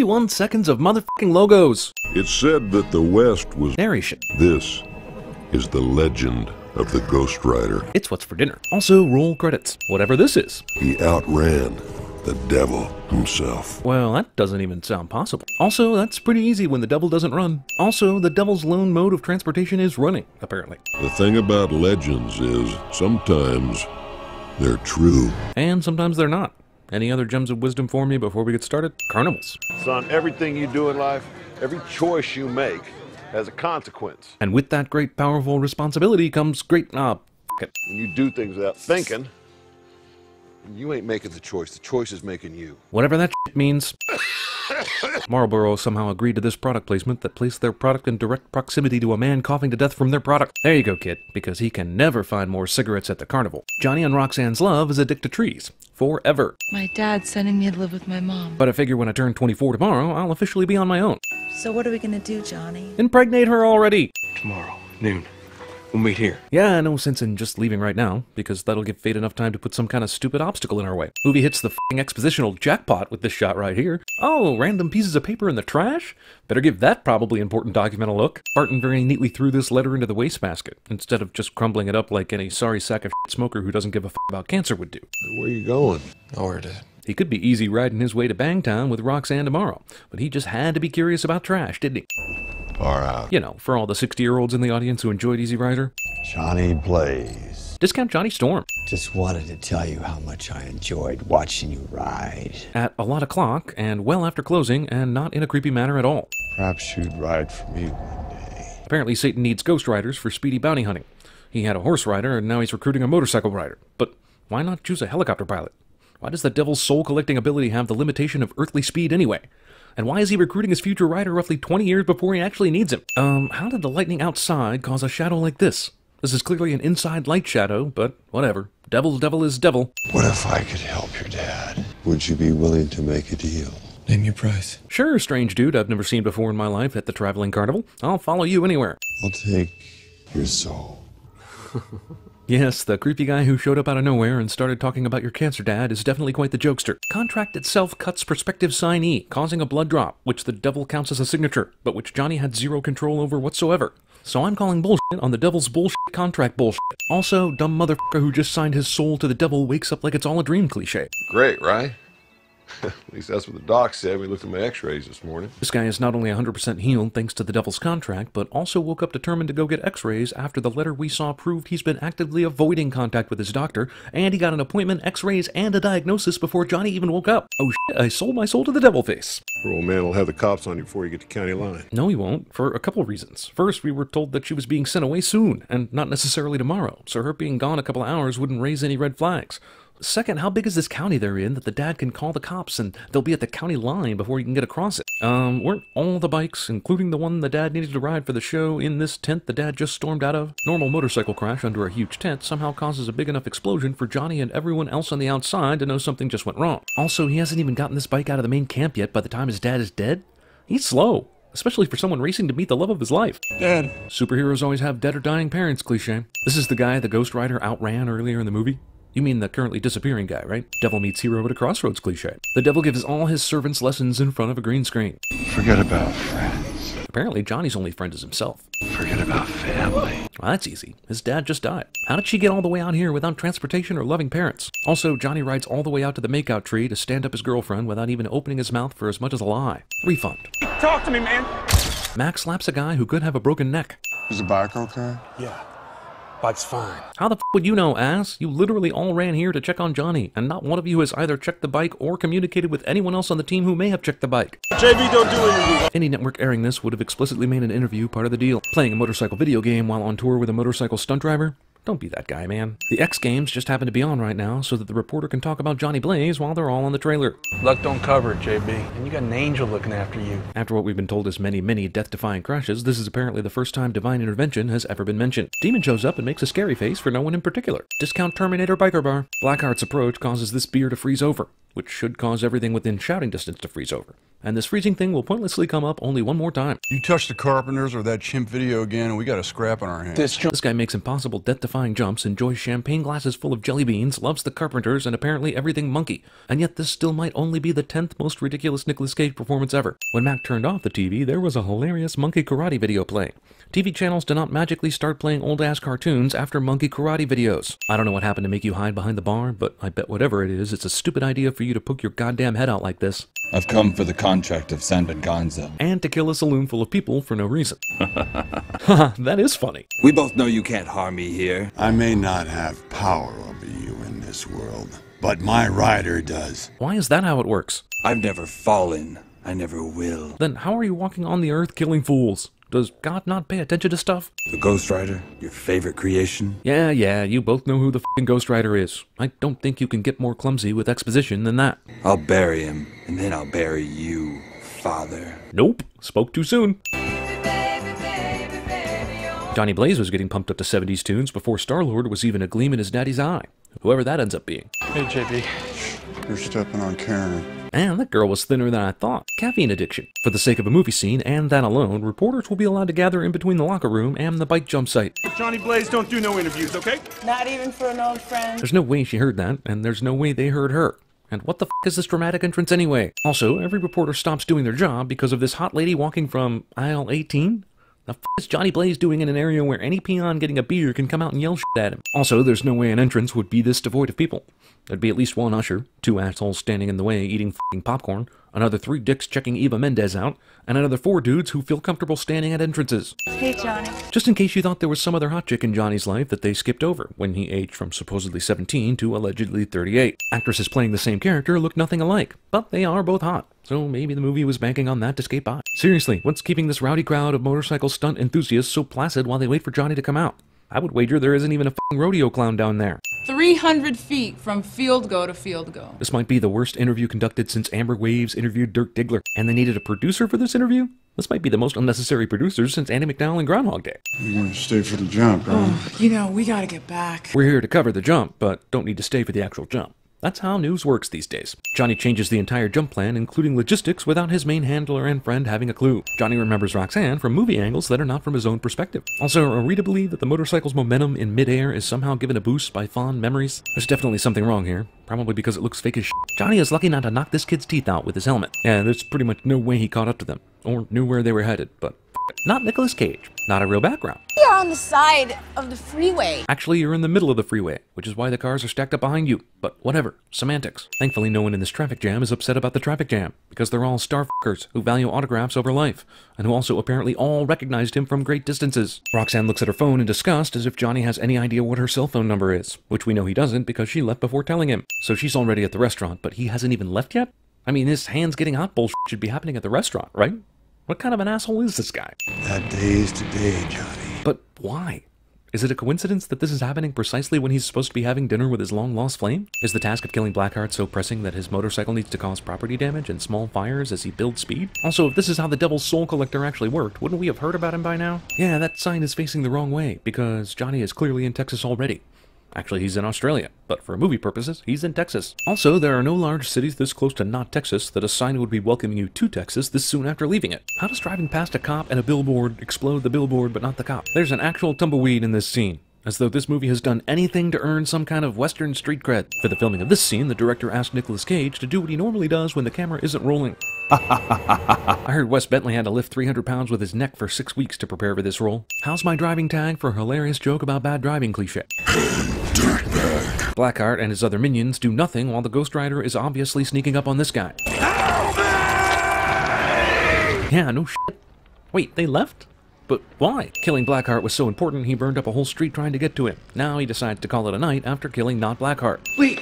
51 seconds of motherfucking logos. It's said that the West was Narration. This is the legend of the Ghost Rider. It's what's for dinner. Also, roll credits. Whatever this is. He outran the devil himself. Well, that doesn't even sound possible. Also, that's pretty easy when the devil doesn't run. Also, the devil's lone mode of transportation is running, apparently. The thing about legends is sometimes they're true. And sometimes they're not. Any other gems of wisdom for me before we get started? Carnivals. Son, everything you do in life, every choice you make has a consequence. And with that great powerful responsibility comes great, When you do things without thinking, you ain't making the choice is making you. whatever that shit means. Marlboro somehow agreed to this product placement that placed their product in direct proximity to a man coughing to death from their product. There you go, kid, because he can never find more cigarettes at the carnival. Johnny and Roxanne's love is addicted to trees. Forever. My dad's sending me to live with my mom. But I figure when I turn 24 tomorrow, I'll officially be on my own. So what are we gonna do, Johnny? Impregnate her already! Tomorrow, noon. We'll meet here. Yeah, no sense in just leaving right now, because that'll give fate enough time to put some kind of stupid obstacle in our way. Movie hits the f***ing expositional jackpot with this shot right here. Oh, random pieces of paper in the trash? Better give that probably important document a look. Barton very neatly threw this letter into the wastebasket, instead of just crumbling it up like any sorry sack of shit smoker who doesn't give a f*** about cancer would do. Where you going? Nowhere, Dad. He could be easy riding his way to Bangtown with Roxanne tomorrow, but he just had to be curious about trash, didn't he? Far out. You know, for all the 60-year-olds in the audience who enjoyed Easy Rider. Johnny Blaze. Discount Johnny Storm. Just wanted to tell you how much I enjoyed watching you ride. At a lot o'clock, and well after closing, and not in a creepy manner at all. Perhaps you'd ride for me one day. Apparently Satan needs ghost riders for speedy bounty hunting. He had a horse rider, and now he's recruiting a motorcycle rider. But why not choose a helicopter pilot? Why does the devil's soul-collecting ability have the limitation of earthly speed anyway? And why is he recruiting his future rider roughly 20 years before he actually needs him? How did the lightning outside cause a shadow like this? This is clearly an inside light shadow, but whatever. Devil's devil is devil. What if I could help your dad? Would you be willing to make a deal? Name your price. Sure, strange dude I've never seen before in my life at the traveling carnival. I'll follow you anywhere. I'll take your soul. Yes, the creepy guy who showed up out of nowhere and started talking about your cancer dad is definitely quite the jokester. Contract itself cuts prospective signee, causing a blood drop, which the devil counts as a signature, but which Johnny had zero control over whatsoever. So I'm calling bullshit on the devil's bullshit contract bullshit. Also, dumb motherfucker who just signed his soul to the devil wakes up like it's all a dream cliche. Great, right? At least that's what the doc said. We looked at my x-rays this morning. This guy is not only 100% healed thanks to the devil's contract, but also woke up determined to go get x-rays after the letter we saw proved he's been actively avoiding contact with his doctor, and he got an appointment, x-rays, and a diagnosis before Johnny even woke up. Oh shit, I sold my soul to the devil face. Poor old man will have the cops on you before you get to county line. No, he won't, for a couple of reasons. First, we were told that she was being sent away soon, and not necessarily tomorrow, so her being gone a couple of hours wouldn't raise any red flags. Second, how big is this county they're in that the dad can call the cops and they'll be at the county line before he can get across it? Weren't all the bikes, including the one the dad needed to ride for the show, in this tent the dad just stormed out of? Normal motorcycle crash under a huge tent somehow causes a big enough explosion for Johnny and everyone else on the outside to know something just went wrong. Also, he hasn't even gotten this bike out of the main camp yet by the time his dad is dead. He's slow. Especially for someone racing to meet the love of his life. Dad. Superheroes always have dead or dying parents cliche. This is the guy the Ghost Rider outran earlier in the movie. You mean the currently disappearing guy, right? Devil meets hero at a crossroads cliche. The devil gives all his servants lessons in front of a green screen. Forget about friends. Apparently Johnny's only friend is himself. Forget about family. Well, that's easy. His dad just died. How did she get all the way out here without transportation or loving parents? Also, Johnny rides all the way out to the makeout tree to stand up his girlfriend without even opening his mouth for as much as a lie. Refund. Talk to me, man. Max slaps a guy who could have a broken neck. Is the bike okay? Yeah. Bike's fine. How the f would you know, ass? You literally all ran here to check on Johnny, and not one of you has either checked the bike or communicated with anyone else on the team who may have checked the bike. JB, don't do anything. Any network airing this would have explicitly made an interview part of the deal. Playing a motorcycle video game while on tour with a motorcycle stunt driver? Don't be that guy, man. The X Games just happen to be on right now so that the reporter can talk about Johnny Blaze while they're all on the trailer. Luck don't cover it, JB. And you got an angel looking after you. After what we've been told is many, many death-defying crashes, this is apparently the first time divine intervention has ever been mentioned. Demon shows up and makes a scary face for no one in particular. Discount Terminator Biker Bar. Blackheart's approach causes this beer to freeze over, which should cause everything within shouting distance to freeze over. and this freezing thing will pointlessly come up only one more time. You touch the Carpenters or that chimp video again, and we got a scrap on our hands. This guy makes impossible, death-defying jumps, enjoys champagne glasses full of jelly beans, loves the Carpenters, and apparently everything monkey. And yet this still might only be the 10th most ridiculous Nicolas Cage performance ever. When Mac turned off the TV, there was a hilarious monkey karate video playing. TV channels do not magically start playing old-ass cartoons after monkey karate videos. I don't know what happened to make you hide behind the bar, but I bet whatever it is, it's a stupid idea for you to poke your goddamn head out like this. I've come for the contract of San Venganza. And to kill a saloon full of people for no reason. Haha, that is funny. We both know you can't harm me here. I may not have power over you in this world, but my rider does. Why is that how it works? I've never fallen. I never will. Then how are you walking on the earth killing fools? Does God not pay attention to stuff? The Ghost Rider, your favorite creation? Yeah, you both know who the f***ing Ghost Rider is. I don't think you can get more clumsy with exposition than that. I'll bury him, and then I'll bury you, Father. Nope, spoke too soon. Johnny Blaze was getting pumped up to 70s tunes before Star-Lord was even a gleam in his daddy's eye. Whoever that ends up being. Hey, JB. You're stepping on Karen. And that girl was thinner than I thought. Caffeine addiction. For the sake of a movie scene, and that alone, reporters will be allowed to gather in between the locker room and the bike jump site. Johnny Blaze don't do no interviews, okay? Not even for an old friend. There's no way she heard that, and there's no way they heard her. And what the f*** is this dramatic entrance anyway? Also, every reporter stops doing their job because of this hot lady walking from aisle 18? The f*** is Johnny Blaze doing in an area where any peon getting a beer can come out and yell shit at him? Also, there's no way an entrance would be this devoid of people. There'd be at least one usher, 2 assholes standing in the way eating f***ing popcorn, another 3 dicks checking Eva Mendes out, and another 4 dudes who feel comfortable standing at entrances. Hey, Johnny. Just in case you thought there was some other hot chick in Johnny's life that they skipped over when he aged from supposedly 17 to allegedly 38. Actresses playing the same character look nothing alike, but they are both hot, so maybe the movie was banking on that to skate by. Seriously, what's keeping this rowdy crowd of motorcycle stunt enthusiasts so placid while they wait for Johnny to come out? I would wager there isn't even a f***ing rodeo clown down there. 300 feet from field goal to field goal. This might be the worst interview conducted since Amber Waves interviewed Dirk Diggler, and they needed a producer for this interview? This might be the most unnecessary producer since Andy McDowell and Groundhog Day. You want to stay for the jump, right? Oh, we gotta get back. We're here to cover the jump, but don't need to stay for the actual jump. That's how news works these days. Johnny changes the entire jump plan, including logistics, without his main handler and friend having a clue. Johnny remembers Roxanne from movie angles that are not from his own perspective. Also, are we to believe that the motorcycle's momentum in midair is somehow given a boost by fond memories? There's definitely something wrong here, probably because it looks fake as shit. Johnny is lucky not to knock this kid's teeth out with his helmet. Yeah, there's pretty much no way he caught up to them, or knew where they were headed, but not Nicolas Cage. Not a real background. You're on the side of the freeway. Actually, you're in the middle of the freeway, which is why the cars are stacked up behind you. But whatever, semantics. Thankfully, no one in this traffic jam is upset about the traffic jam, because they're all star f***ers who value autographs over life, and who also apparently all recognized him from great distances. Roxanne looks at her phone in disgust as if Johnny has any idea what her cell phone number is, which we know he doesn't because she left before telling him. So she's already at the restaurant, but he hasn't even left yet? I mean, this hands getting hot bullshit should be happening at the restaurant, right? What kind of an asshole is this guy? That day is today, Johnny. But why? Is it a coincidence that this is happening precisely when he's supposed to be having dinner with his long-lost flame? Is the task of killing Blackheart so pressing that his motorcycle needs to cause property damage and small fires as he builds speed? Also, if this is how the Devil's Soul Collector actually worked, wouldn't we have heard about him by now? Yeah, that sign is facing the wrong way, because Johnny is clearly in Texas already. Actually, he's in Australia, but for movie purposes, he's in Texas. Also, there are no large cities this close to not Texas that a sign would be welcoming you to Texas this soon after leaving it. How does driving past a cop and a billboard explode the billboard but not the cop? There's an actual tumbleweed in this scene, as though this movie has done anything to earn some kind of Western street cred. For the filming of this scene, the director asked Nicolas Cage to do what he normally does when the camera isn't rolling. I heard Wes Bentley had to lift 300 pounds with his neck for 6 weeks to prepare for this role. How's my driving tag for a hilarious joke about bad driving cliche? Blackheart and his other minions do nothing while the Ghost Rider is obviously sneaking up on this guy. Yeah, no shit. Wait, they left? But why? Killing Blackheart was so important he burned up a whole street trying to get to him. Now he decides to call it a night after killing not Blackheart. Wait,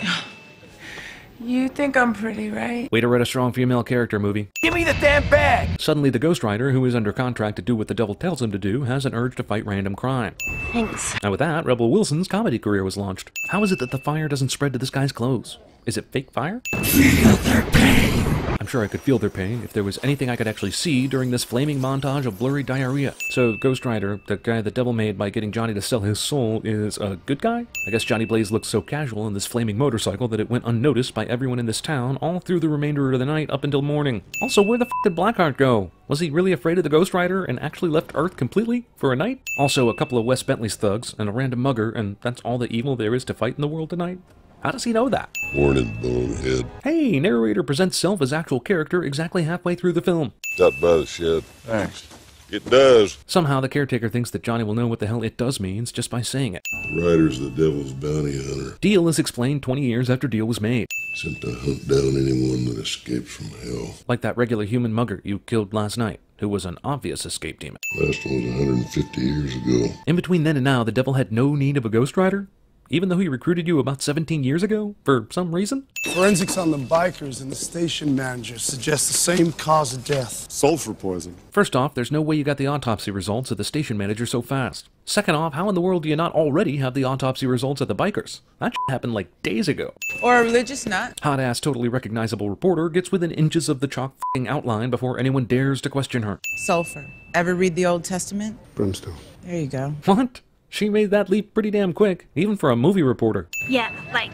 you think I'm pretty, right? Way to write a strong female character movie. Give me the damn bag! Suddenly the Ghost Rider, who is under contract to do what the devil tells him to do, has an urge to fight random crime. Thanks. And with that, Rebel Wilson's comedy career was launched. How is it that the fire doesn't spread to this guy's clothes? Is it fake fire? Feel their pain. I'm sure I could feel their pain if there was anything I could actually see during this flaming montage of blurry diarrhea. So Ghost Rider, the guy the devil made by getting Johnny to sell his soul, is a good guy? I guess Johnny Blaze looks so casual in this flaming motorcycle that it went unnoticed by everyone in this town all through the remainder of the night up until morning. Also, where the f did Blackheart go? Was he really afraid of the Ghost Rider and actually left Earth completely for a night? Also, a couple of Wes Bentley's thugs and a random mugger, and that's all the evil there is to fight in the world tonight? How does he know that? Morning, bonehead. Hey, narrator presents self as actual character exactly halfway through the film. Stop by the shed. Thanks. It does. Somehow the caretaker thinks that Johnny will know what the hell it does means just by saying it. Ryder's the devil's bounty hunter. Deal is explained 20 years after Deal was made. Sent to hunt down anyone that escapes from hell. Like that regular human mugger you killed last night, who was an obvious escape demon. Last one was 150 years ago. In between then and now, the devil had no need of a Ghost Rider? Even though he recruited you about 17 years ago, for some reason? Forensics on the bikers and the station manager suggest the same cause of death. Sulfur poison. First off, there's no way you got the autopsy results of the station manager so fast. Second off, how in the world do you not already have the autopsy results of the bikers? That happened like days ago. Or a religious nut. Hot-ass, totally recognizable reporter gets within inches of the chalk f***ing outline before anyone dares to question her. Sulfur. Ever read the Old Testament? Brimstone. There you go. What? She made that leap pretty damn quick, even for a movie reporter. Yeah, like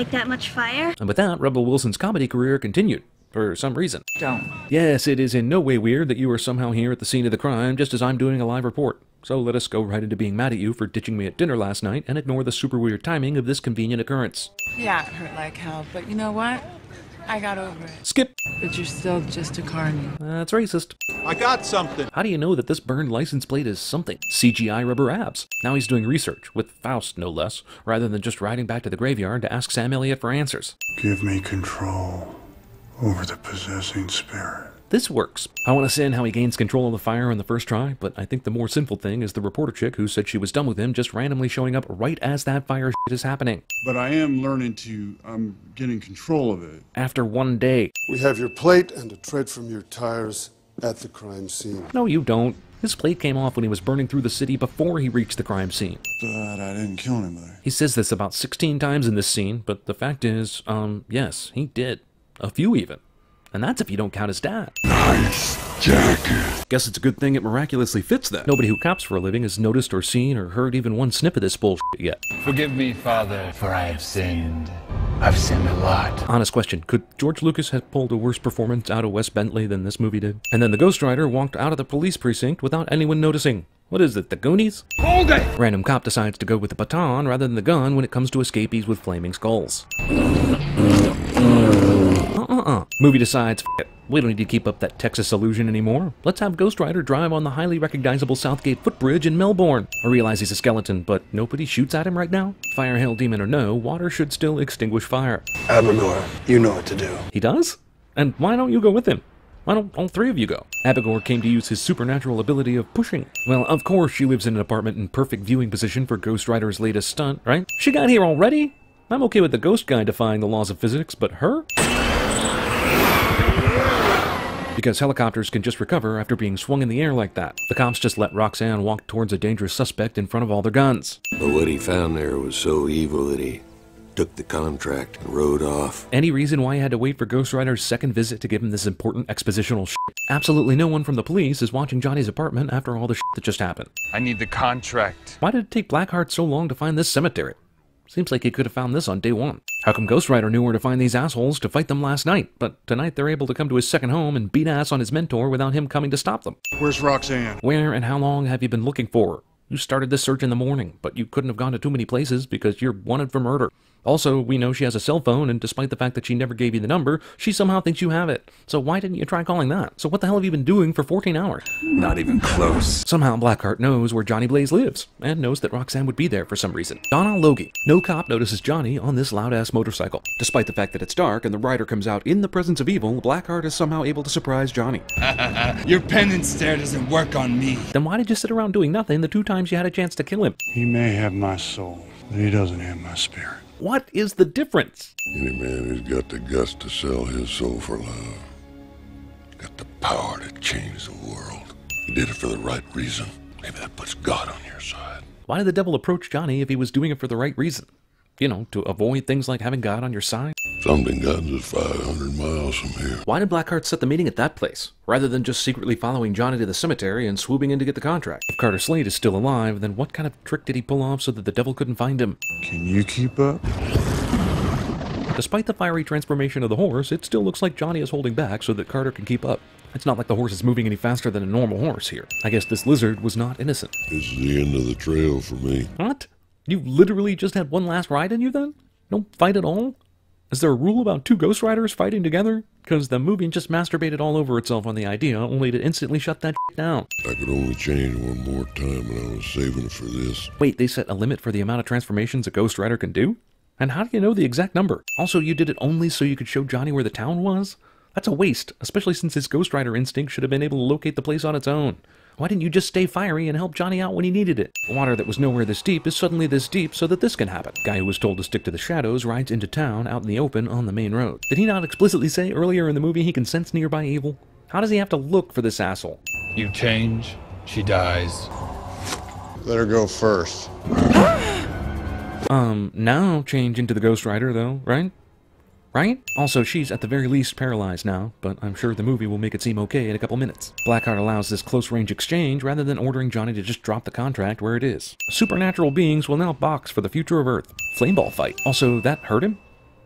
that much fire? And with that, Rebel Wilson's comedy career continued, for some reason. Don't. Yes, it is in no way weird that you are somehow here at the scene of the crime just as I'm doing a live report. So let us go right into being mad at you for ditching me at dinner last night and ignore the super weird timing of this convenient occurrence. Yeah, it hurt like hell, but you know what? I got over it. Skip! But you're still just a carny. That's racist. I got something. How do you know that this burned license plate is something? CGI rubber abs. Now he's doing research, with Faust no less, rather than just riding back to the graveyard to ask Sam Elliott for answers. Give me control over the possessing spirit. This works. I want to say how he gains control of the fire on the first try, but I think the more sinful thing is the reporter chick who said she was done with him just randomly showing up right as that fire shit is happening. But I am learning I'm getting control of it. After one day. We have your plate and a tread from your tires at the crime scene. No, you don't. His plate came off when he was burning through the city before he reached the crime scene. But I didn't kill anybody. He says this about 16 times in this scene, but the fact is, yes, he did. A few even. And that's if you don't count his dad. Nice jacket. Guess it's a good thing it miraculously fits that. Nobody who cops for a living has noticed or seen or heard even one snip of this bullshit yet. Forgive me, Father, for I have sinned. I've sinned a lot. Honest question, could George Lucas have pulled a worse performance out of Wes Bentley than this movie did? And then the Ghost Rider walked out of the police precinct without anyone noticing. What is it, the Goonies? Hold it! Random cop decides to go with the baton rather than the gun when it comes to escapees with flaming skulls. Movie decides, f*** it. We don't need to keep up that Texas illusion anymore. Let's have Ghost Rider drive on the highly recognizable Southgate footbridge in Melbourne. I realize he's a skeleton, but nobody shoots at him right now? Fire, hail, demon or no, water should still extinguish fire. Abernor, you know what to do. He does? And why don't you go with him? Why don't all three of you go? Abigor came to use his supernatural ability of pushing. Well, of course she lives in an apartment in perfect viewing position for Ghost Rider's latest stunt, right? She got here already? I'm okay with the ghost guy defying the laws of physics, but her? Because helicopters can just recover after being swung in the air like that. The cops just let Roxanne walk towards a dangerous suspect in front of all their guns. But what he found there was so evil that he took the contract and rode off. Any reason why he had to wait for Ghost Rider's second visit to give him this important expositional shit? Absolutely no one from the police is watching Johnny's apartment after all the shit that just happened. I need the contract. Why did it take Blackheart so long to find this cemetery? Seems like he could have found this on day one. How come Ghost Rider knew where to find these assholes to fight them last night, but tonight they're able to come to his second home and beat ass on his mentor without him coming to stop them? Where's Roxanne? Where and how long have you been looking for her? You started this search in the morning, but you couldn't have gone to too many places because you're wanted for murder. Also, we know she has a cell phone, and despite the fact that she never gave you the number, she somehow thinks you have it. So why didn't you try calling that? So what the hell have you been doing for 14 hours? Not even close. Somehow Blackheart knows where Johnny Blaze lives, and knows that Roxanne would be there for some reason. Donna Logie. No cop notices Johnny on this loud-ass motorcycle. Despite the fact that it's dark and the rider comes out in the presence of evil, Blackheart is somehow able to surprise Johnny. Your penance stare doesn't work on me. Then why did you sit around doing nothing the 2 times you had a chance to kill him? He may have my soul, but he doesn't have my spirit. What is the difference? Any man who's got the guts to sell his soul for love, got the power to change the world. He did it for the right reason. Maybe that puts God on your side. Why did the devil approach Johnny if he was doing it for the right reason? You know, to avoid things like having God on your side? Something guns is 500 miles from here. Why did Blackheart set the meeting at that place, rather than just secretly following Johnny to the cemetery and swooping in to get the contract? If Carter Slade is still alive, then what kind of trick did he pull off so that the devil couldn't find him? Can you keep up? Despite the fiery transformation of the horse, it still looks like Johnny is holding back so that Carter can keep up. It's not like the horse is moving any faster than a normal horse here. I guess this lizard was not innocent. This is the end of the trail for me. What? You literally just had one last ride in you then? No fight at all? Is there a rule about two Ghost Riders fighting together? Because the movie just masturbated all over itself on the idea, only to instantly shut that shit down. I could only change one more time, and I was saving it for this. Wait, they set a limit for the amount of transformations a Ghost Rider can do? And how do you know the exact number? Also, you did it only so you could show Johnny where the town was? That's a waste, especially since his Ghost Rider instinct should have been able to locate the place on its own. Why didn't you just stay fiery and help Johnny out when he needed it? Water that was nowhere this deep is suddenly this deep so that this can happen. Guy who was told to stick to the shadows rides into town out in the open on the main road. Did he not explicitly say earlier in the movie he can sense nearby evil? How does he have to look for this asshole? You change, she dies. Let her go first. Now change into the Ghost Rider though, right? Right? Also, she's at the very least paralyzed now, but I'm sure the movie will make it seem okay in a couple minutes. Blackheart allows this close-range exchange rather than ordering Johnny to just drop the contract where it is. Supernatural beings will now box for the future of Earth. Flameball fight. Also, that hurt him?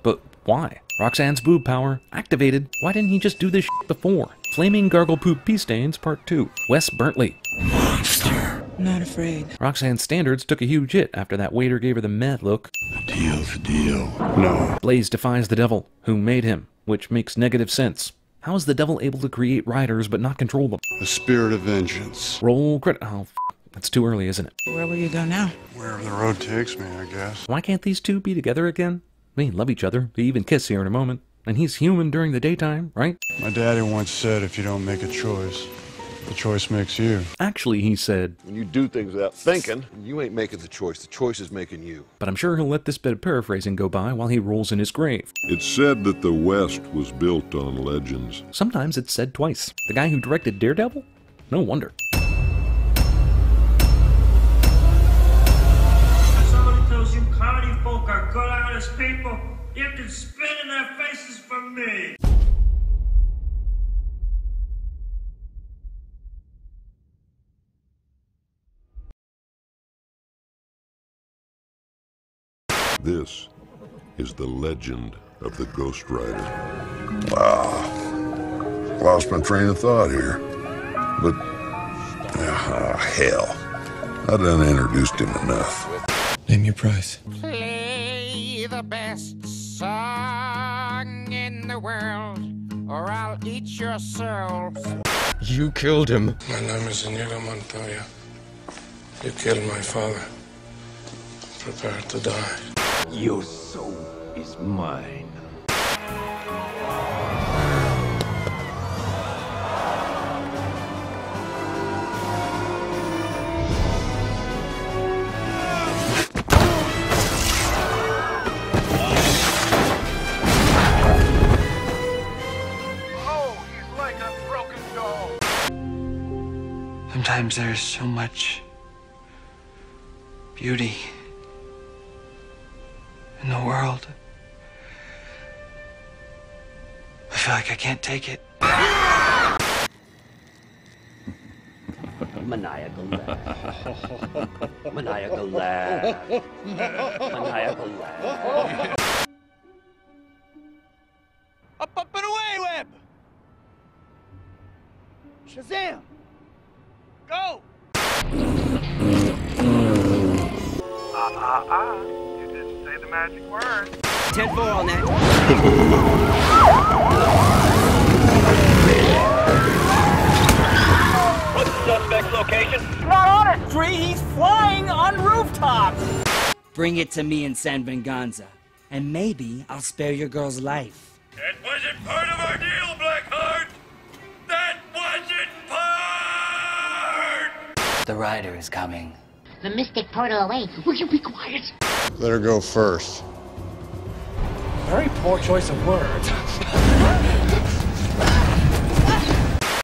But why? Roxanne's boob power activated. Why didn't he just do this shit before? Flaming Gargle Poop Pea Stains Part 2. Wes Bentley. Monster. Not afraid. Roxanne's standards took a huge hit after that waiter gave her the mad look. A deal's a deal. No. Blaze defies the devil, who made him, which makes negative sense. How is the devil able to create riders but not control them? The spirit of vengeance. Roll credit. Oh, it's too early, isn't it? Where will you go now? Wherever the road takes me, I guess. Why can't these two be together again? They love each other. They even kiss here in a moment. And he's human during the daytime, right? My daddy once said if you don't make a choice, the choice makes you. Actually, he said, when you do things without thinking, you ain't making the choice is making you. But I'm sure he'll let this bit of paraphrasing go by while he rolls in his grave. It's said that the West was built on legends. Sometimes it's said twice. The guy who directed Daredevil? No wonder. Somebody tells you comedy folk are good honest people, you can spit in their faces for me. This is the legend of the Ghost Rider. Wow. Lost my train of thought here. But, hell. I done introduced him enough. Name your price. Play the best song in the world, or I'll eat your soul. You killed him. My name is Inigo Montoya. You killed my father. Prepare to die. Your soul is mine. Oh, he's like a broken doll. Sometimes there's so much beauty in the world. I feel like I can't take it. Maniacal laugh. Maniacal laugh. Maniacal laugh. Up and away, Webb! Shazam! Go! You didn't say the magic word. 10-4 on that. What's the suspect's location? He's not on a tree, he's flying on rooftops! Bring it to me in San Venganza, and maybe I'll spare your girl's life. That wasn't part of our deal, Blackheart! That wasn't part! The rider is coming. The mystic portal away. Will you be quiet? Let her go first. Very poor choice of words.